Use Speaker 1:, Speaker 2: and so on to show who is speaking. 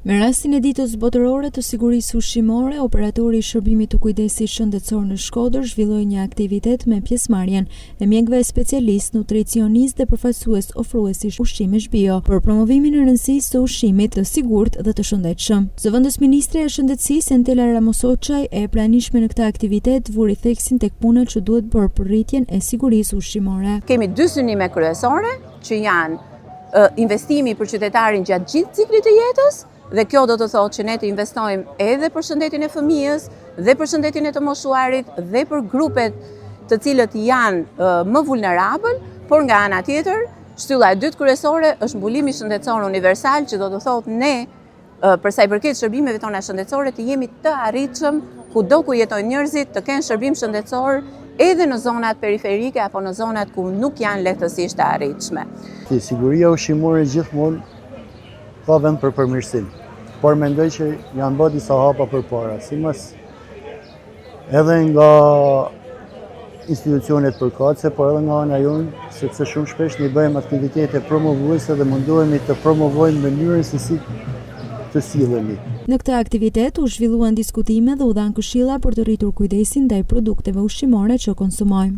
Speaker 1: Me rastin e ditës botërore të sigurisë ushqimore, operatori i shërbimit të kujdesit shëndetësor në Shkodër zhvilloi një aktivitet me pjesëmarrjen e mjekëve specialist, nutricionist dhe përfaqësues ofruesish ushqimesh bio për promovimin e rëndësisë së ushqimit të sigurt dhe të shëndetshëm. Zëvendës ministre e shëndetësisë Entela Ramosoçaj e pranishme në këtë aktivitet vuri theksin tek punët që duhet bërë për rritjen e sigurisë ushqimore.
Speaker 2: Kemi dy synime kryesore që janë investimi për qytetarin gjatë gjithë ciklit të jetës. Dhe kjo do të thotë që ne të investojmë edhe për shëndetin e fëmijës, dhe për shëndetin e të moshuarit, dhe për grupet të cilët janë më vulnerabël, por nga ana tjetër, shtylla e dytë kryesore është mbulimi shëndetësor universal, që do të thotë ne, për sa i përket shërbimeve tona shëndetësore, të jemi të arritshëm kudo ku jetojnë njerëzit, të kenë shërbim shëndetësor edhe në zonat periferike apo në zonat ku nuk janë lehtësisht të arritshme.
Speaker 3: Siguria ushqimore gjithmonë ka vend për përmirësim, por mendoj që janë bërë disa hapa përpara, sipas edhe nga institucionet përkatëse, por edhe nga ana jonë, sepse shumë shpesh ne bëjmë aktivitete promovuese dhe mundohemi të promovojmë mënyrën se si të sillemi.
Speaker 1: Në këtë aktivitet u zhvilluan diskutime dhe u dhanë këshilla për të rritur kujdesin ndaj produkteve ushqimore që konsumojmë.